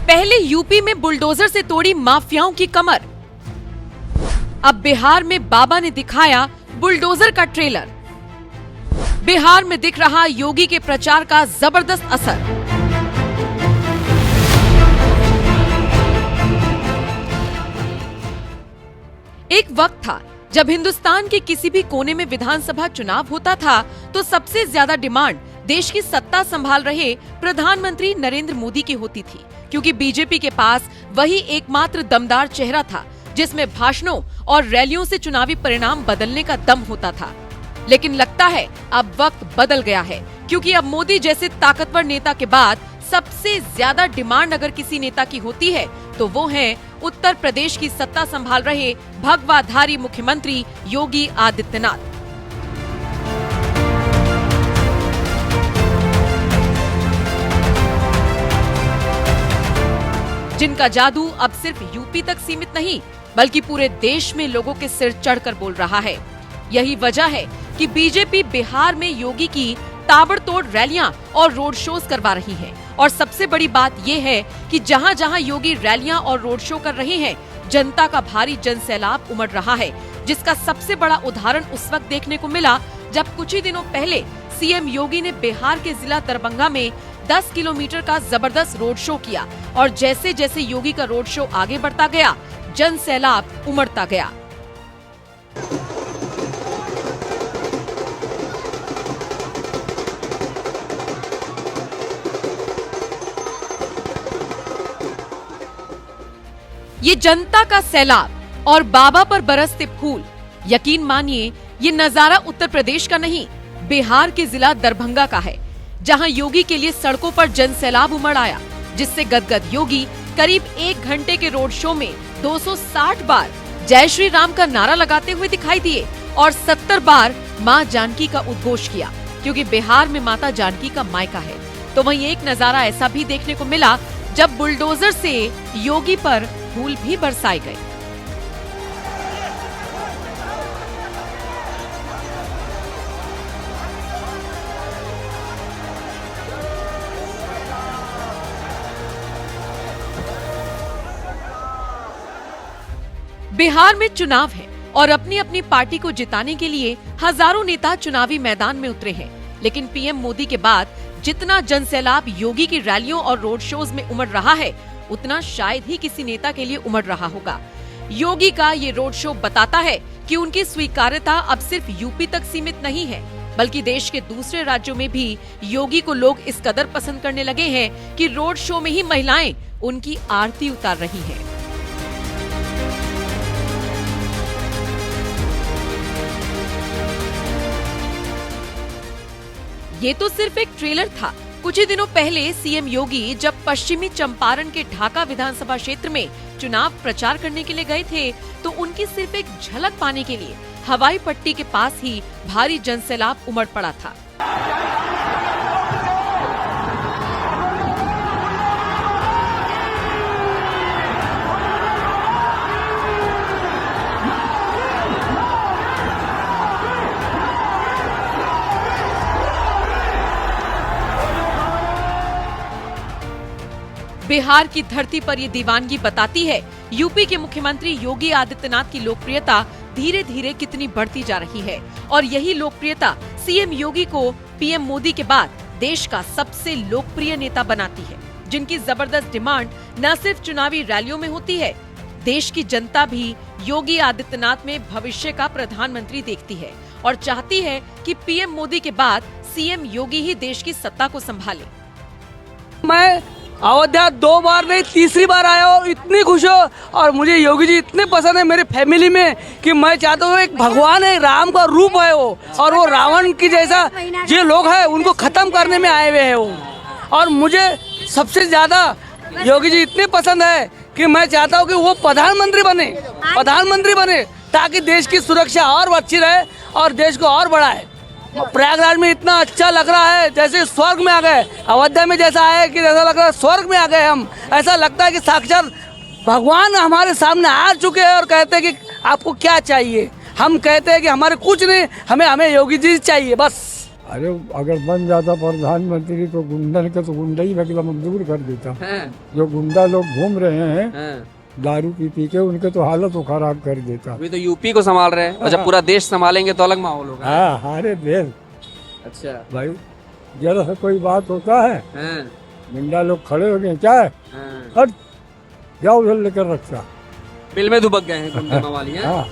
पहले यूपी में बुलडोजर से तोड़ी माफियाओं की कमर, अब बिहार में बाबा ने दिखाया बुलडोजर का ट्रेलर। बिहार में दिख रहा योगी के प्रचार का जबरदस्त असर। एक वक्त था जब हिंदुस्तान के किसी भी कोने में विधानसभा चुनाव होता था तो सबसे ज्यादा डिमांड देश की सत्ता संभाल रहे प्रधानमंत्री नरेंद्र मोदी की होती थी, क्योंकि बीजेपी के पास वही एकमात्र दमदार चेहरा था जिसमें भाषणों और रैलियों से चुनावी परिणाम बदलने का दम होता था। लेकिन लगता है अब वक्त बदल गया है, क्योंकि अब मोदी जैसे ताकतवर नेता के बाद सबसे ज्यादा डिमांड अगर किसी नेता की होती है तो वो है उत्तर प्रदेश की सत्ता संभाल रहे भगवाधारी मुख्यमंत्री योगी आदित्यनाथ। जिनका जादू अब सिर्फ यूपी तक सीमित नहीं बल्कि पूरे देश में लोगों के सिर चढ़कर बोल रहा है। यही वजह है कि बीजेपी बिहार में योगी की ताबड़तोड़ रैलियां और रोड शोज करवा रही है। और सबसे बड़ी बात ये है कि जहां जहां योगी रैलियां और रोड शो कर रहे हैं, जनता का भारी जनसैलाब उमड़ रहा है, जिसका सबसे बड़ा उदाहरण उस वक्त देखने को मिला जब कुछ ही दिनों पहले सीएम योगी ने बिहार के जिला दरभंगा में 10 किलोमीटर का जबरदस्त रोड शो किया। और जैसे जैसे योगी का रोड शो आगे बढ़ता गया, जनसैलाब उमड़ता गया। ये जनता का सैलाब और बाबा पर बरसते फूल, यकीन मानिए ये नजारा उत्तर प्रदेश का नहीं, बिहार के जिला दरभंगा का है, जहां योगी के लिए सड़कों पर जनसैलाब उमड़ आया, जिससे गदगद योगी करीब 1 घंटे के रोड शो में 260 बार जय श्री राम का नारा लगाते हुए दिखाई दिए और 70 बार मां जानकी का उद्घोष किया, क्योंकि बिहार में माता जानकी का मायका है। तो वहीं एक नजारा ऐसा भी देखने को मिला जब बुलडोजर से योगी पर फूल भी बरसाए गए। बिहार में चुनाव है और अपनी अपनी पार्टी को जिताने के लिए हजारों नेता चुनावी मैदान में उतरे हैं, लेकिन पीएम मोदी के बाद जितना जनसैलाब योगी की रैलियों और रोड शोज में उमड़ रहा है, उतना शायद ही किसी नेता के लिए उमड़ रहा होगा। योगी का ये रोड शो बताता है कि उनकी स्वीकार्यता अब सिर्फ यूपी तक सीमित नहीं है, बल्कि देश के दूसरे राज्यों में भी योगी को लोग इस कदर पसंद करने लगे हैं कि रोड शो में ही महिलाएं उनकी आरती उतार रही हैं। ये तो सिर्फ एक ट्रेलर था। कुछ ही दिनों पहले सीएम योगी जब पश्चिमी चंपारण के ढाका विधानसभा क्षेत्र में चुनाव प्रचार करने के लिए गए थे, तो उनकी सिर्फ एक झलक पाने के लिए हवाई पट्टी के पास ही भारी जनसैलाब उमड़ पड़ा था। बिहार की धरती पर ये दीवानगी बताती है यूपी के मुख्यमंत्री योगी आदित्यनाथ की लोकप्रियता धीरे धीरे कितनी बढ़ती जा रही है। और यही लोकप्रियता सीएम योगी को पीएम मोदी के बाद देश का सबसे लोकप्रिय नेता बनाती है, जिनकी जबरदस्त डिमांड न सिर्फ चुनावी रैलियों में होती है, देश की जनता भी योगी आदित्यनाथ में भविष्य का प्रधानमंत्री देखती है और चाहती है कि पीएम मोदी के बाद सीएम योगी ही देश की सत्ता को संभाले। मैं अयोध्या 2 बार नहीं 3री बार आया हूँ, इतनी खुश हो। और मुझे योगी जी इतने पसंद है मेरे फैमिली में कि मैं चाहता हूँ एक भगवान है, राम का रूप है वो, और वो रावण की जैसा जो लोग हैं उनको खत्म करने में आए हुए हैं वो। और मुझे सबसे ज्यादा योगी जी इतने पसंद है कि मैं चाहता हूँ कि वो प्रधानमंत्री बने ताकि देश की सुरक्षा और अच्छी रहे और देश को और बढ़ाए। प्रयागराज में इतना अच्छा लग रहा है जैसे स्वर्ग में आ गए। अयोध्या में जैसा है कि जैसा लग रहा है स्वर्ग में आ गए हम। ऐसा लगता है कि साक्षात भगवान हमारे सामने आ चुके हैं और कहते हैं कि आपको क्या चाहिए। हम कहते हैं कि हमारे कुछ नहीं, हमें योगी जी चाहिए बस। अरे अगर बन जाता प्रधानमंत्री तो गुंडन के तो गुंडा ही एकदम दूर कर देता। हैं जो गुंडा लोग घूम रहे हैं हैं दारू पी के, उनके तो हालत तो खराब कर देता। अभी तो यूपी को संभाल रहे हैं और जब पूरा देश संभालेंगे तो अलग माहौल होगा। हाँ हमारे देश अच्छा भाई जरा सा कोई बात होता है हैं गुंडा लोग खड़े हो गए, क्या है हैं हट जाओ उधर लेकर रखता। बिल में दुबक गए हैं गुंडे मवाली हैं। हाँ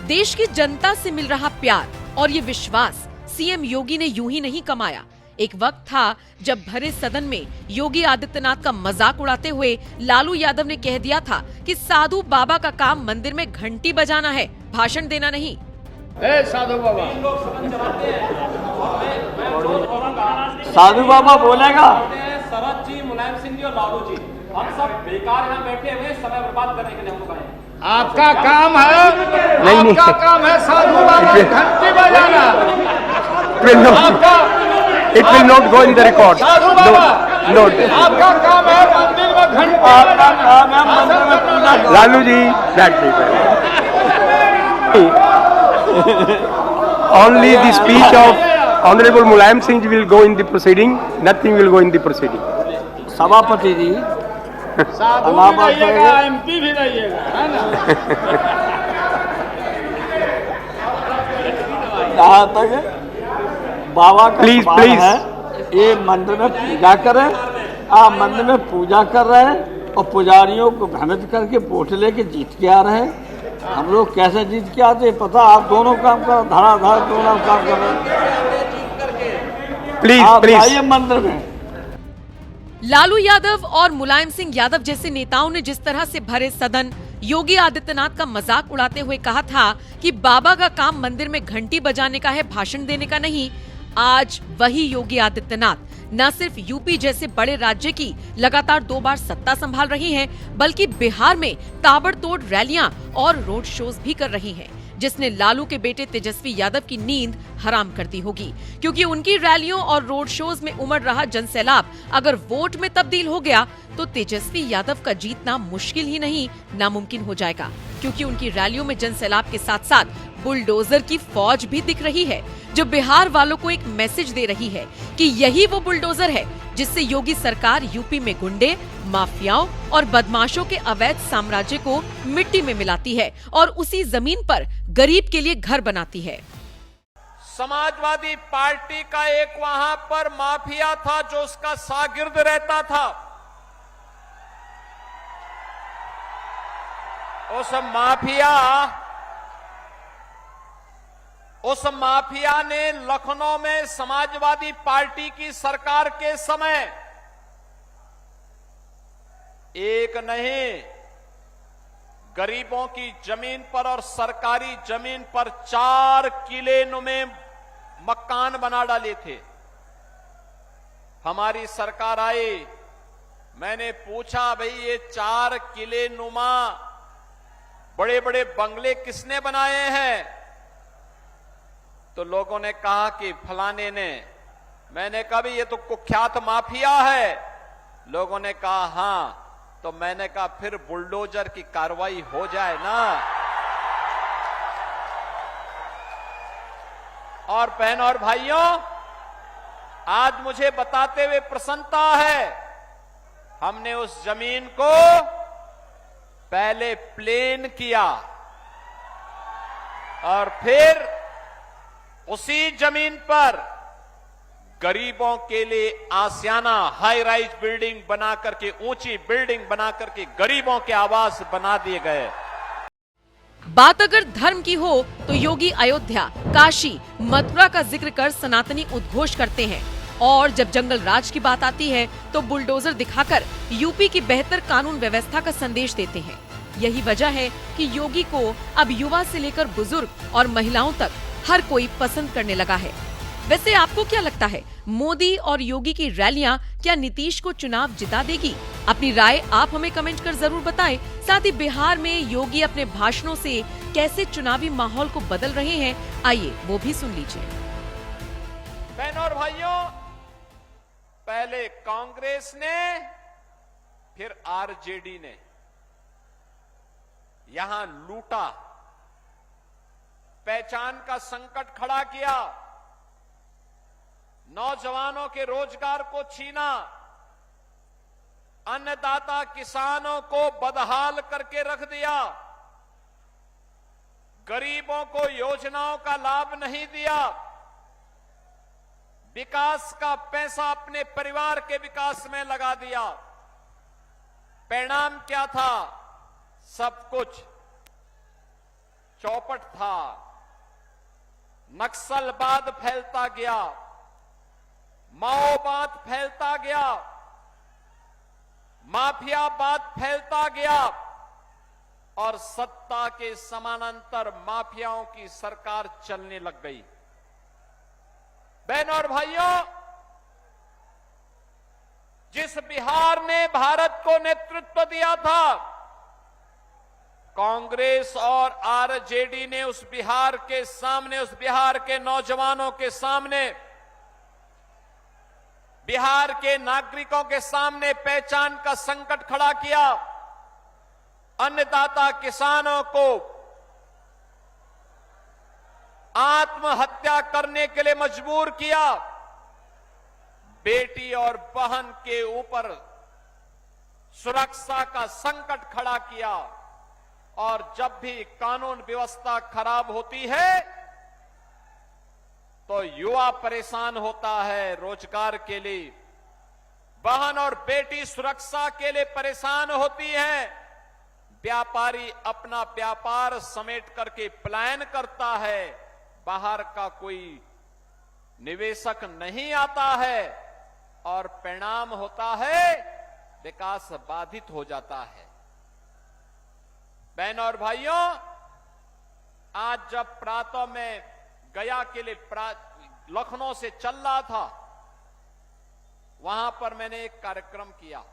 देश की जनता से मिल रहा प्यार और ये विश्वास सीएम योगी ने यूं ही नहीं कमाया। एक वक्त था जब भरे सदन में योगी आदित्यनाथ का मजाक उड़ाते हुए लालू यादव ने कह दिया था कि साधु बाबा का काम मंदिर में घंटी बजाना है, भाषण देना नहीं। साधु बाबा बोलेगा। शरद जी, मुलायम सिंह जी और लालू जी, हम सब बेकार यहाँ बैठे हुए समय बर्बाद करने के लिए हम लोग आए। आपका काम है, आपका काम है साधु बाबा घंटी बजाना। It will not go in the record. Sadhu Baba No. आपका काम है मंदिर में घंटी, आपका काम है मंदिर में पूजा। Lalu ji, that people. Only the speech of Honorable Mulayam Singh ji will go in the proceeding. Nothing will go in the proceeding. सभापति जी साधु भी रहिएगा, एमपी भी रहिएगा, है ना। जहाँ तक बाबा का Please, सवाल please. है, ये मंदिर में पूजा करें। आप मंदिर में पूजा कर रहे हैं और पुजारियों को भ्रमित करके वोट लेके जीत के आ रहे हैं। हम लोग कैसे जीत के आते पता, आप दोनों काम कर धड़ाधड़ दोनों काम कर रहे हैं। Please, आप please. आइए मंदिर में। लालू यादव और मुलायम सिंह यादव जैसे नेताओं ने जिस तरह से भरे सदन योगी आदित्यनाथ का मजाक उड़ाते हुए कहा था कि बाबा का काम मंदिर में घंटी बजाने का है, भाषण देने का नहीं, आज वही योगी आदित्यनाथ न सिर्फ यूपी जैसे बड़े राज्य की लगातार 2 बार सत्ता संभाल रहे हैं, बल्कि बिहार में ताबड़तोड़ रैलियां और रोड शोज भी कर रही हैं, जिसने लालू के बेटे तेजस्वी यादव की नींद हराम कर दी होगी। क्योंकि उनकी रैलियों और रोड शोज में उमड़ रहा जनसैलाब अगर वोट में तब्दील हो गया तो तेजस्वी यादव का जीतना मुश्किल ही नहीं नामुमकिन हो जाएगा। क्योंकि उनकी रैलियों में जनसैलाब के साथ साथ बुलडोजर की फौज भी दिख रही है, जो बिहार वालों को एक मैसेज दे रही है कि यही वो बुलडोजर है जिससे योगी सरकार यूपी में गुंडे, माफियाओं और बदमाशों के अवैध साम्राज्य को मिट्टी में मिलाती है और उसी जमीन पर गरीब के लिए घर बनाती है। समाजवादी पार्टी का एक वहां पर माफिया था जो उसका शागिर्द रहता था। उस माफिया ने लखनऊ में समाजवादी पार्टी की सरकार के समय एक नहीं गरीबों की जमीन पर और सरकारी जमीन पर 4 किले नुमे मकान बना डाले थे। हमारी सरकार आई, मैंने पूछा भाई ये 4 किले नुमा बड़े बड़े बंगले किसने बनाए हैं? तो लोगों ने कहा कि फलाने ने। मैंने कहा भाई ये तो कुख्यात माफिया है। लोगों ने कहा हाँ। तो मैंने कहा फिर बुलडोजर की कार्रवाई हो जाए ना। और बहनों और भाइयों, आज मुझे बताते हुए प्रसन्नता है, हमने उस जमीन को पहले प्लेन किया और फिर उसी जमीन पर गरीबों के लिए आसियाना हाई राइज बिल्डिंग बना करके, ऊंची बिल्डिंग बना करके गरीबों के आवास बना दिए गए। बात अगर धर्म की हो तो योगी अयोध्या, काशी, मथुरा का जिक्र कर सनातनी उद्घोष करते हैं और जब जंगल राज की बात आती है तो बुलडोजर दिखाकर यूपी की बेहतर कानून व्यवस्था का संदेश देते हैं। यही वजह है कि योगी को अब युवा से लेकर बुजुर्ग और महिलाओं तक हर कोई पसंद करने लगा है। वैसे आपको क्या लगता है, मोदी और योगी की रैलियां क्या नीतीश को चुनाव जिता देगी? अपनी राय आप हमें कमेंट कर जरूर बताएं। साथ ही बिहार में योगी अपने भाषणों से कैसे चुनावी माहौल को बदल रहे हैं, आइए वो भी सुन लीजिए। बहनों और भाइयों, पहले कांग्रेस ने, फिर आरजेडी ने यहां लूटा, पहचान का संकट खड़ा किया। नौजवानों के रोजगार को छीना, अन्नदाता किसानों को बदहाल करके रख दिया, गरीबों को योजनाओं का लाभ नहीं दिया, विकास का पैसा अपने परिवार के विकास में लगा दिया। परिणाम क्या था? सब कुछ चौपट था। नक्सलवाद फैलता गया, माओवाद फैलता गया, माफियावाद फैलता गया और सत्ता के समानांतर माफियाओं की सरकार चलने लग गई। बहनों और भाइयों, जिस बिहार ने भारत को नेतृत्व दिया था, कांग्रेस और आरजेडी ने उस बिहार के सामने, उस बिहार के नौजवानों के सामने, बिहार के नागरिकों के सामने पहचान का संकट खड़ा किया। अन्नदाता किसानों को आत्महत्या करने के लिए मजबूर किया। बेटी और बहन के ऊपर सुरक्षा का संकट खड़ा किया। और जब भी कानून व्यवस्था खराब होती है तो युवा परेशान होता है रोजगार के लिए, बहन और बेटी सुरक्षा के लिए परेशान होती है, व्यापारी अपना व्यापार समेट करके पलायन करता है, बाहर का कोई निवेशक नहीं आता है और परिणाम होता है विकास बाधित हो जाता है। बहनों और भाइयों, आज जब प्रातः में गया के लिए लखनऊ से चल रहा था, वहां पर मैंने एक कार्यक्रम किया।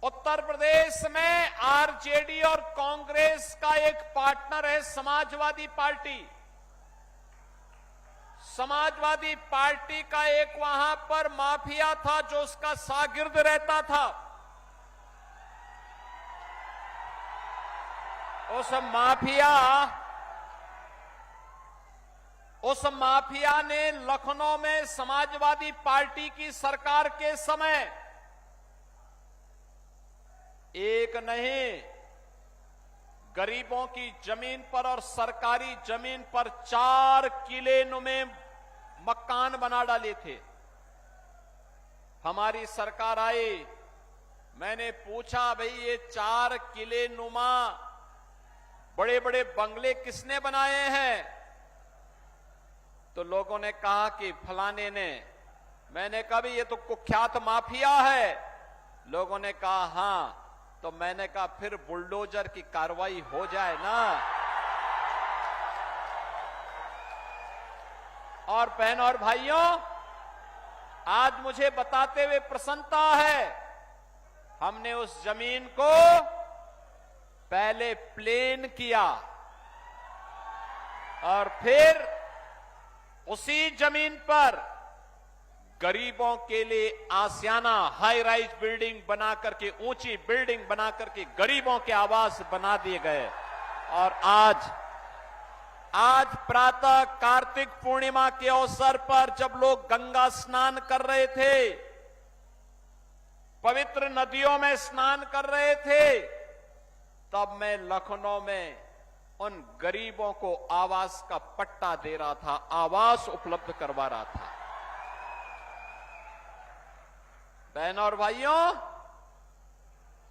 उत्तर प्रदेश में आरजेडी और कांग्रेस का एक पार्टनर है समाजवादी पार्टी। समाजवादी पार्टी का एक वहां पर माफिया था जो उसका शागिर्द रहता था। उस माफिया ने लखनऊ में समाजवादी पार्टी की सरकार के समय एक नहीं, गरीबों की जमीन पर और सरकारी जमीन पर 4 किले नुमे मकान बना डाले थे। हमारी सरकार आई, मैंने पूछा, भाई ये 4 किले नुमा बड़े बड़े बंगले किसने बनाए हैं? तो लोगों ने कहा कि फलाने ने। मैंने कहा भाई ये तो कुख्यात माफिया है। लोगों ने कहा हां। तो मैंने कहा फिर बुलडोजर की कार्रवाई हो जाए ना। और बहनों और भाइयों, आज मुझे बताते हुए प्रसन्नता है, हमने उस जमीन को पहले प्लेन किया और फिर उसी जमीन पर गरीबों के लिए आसियाना हाई राइज बिल्डिंग बना करके, ऊंची बिल्डिंग बना करके गरीबों के आवास बना दिए गए। और आज प्रातः कार्तिक पूर्णिमा के अवसर पर जब लोग गंगा स्नान कर रहे थे, पवित्र नदियों में स्नान कर रहे थे, तब मैं लखनऊ में उन गरीबों को आवास का पट्टा दे रहा था, आवास उपलब्ध करवा रहा था। बहनों और भाइयों,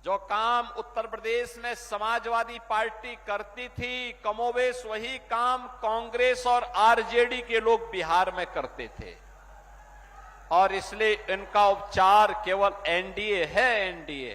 जो काम उत्तर प्रदेश में समाजवादी पार्टी करती थी, कमोबेश वही काम कांग्रेस और आरजेडी के लोग बिहार में करते थे। और इसलिए इनका उपचार केवल एनडीए है, एनडीए।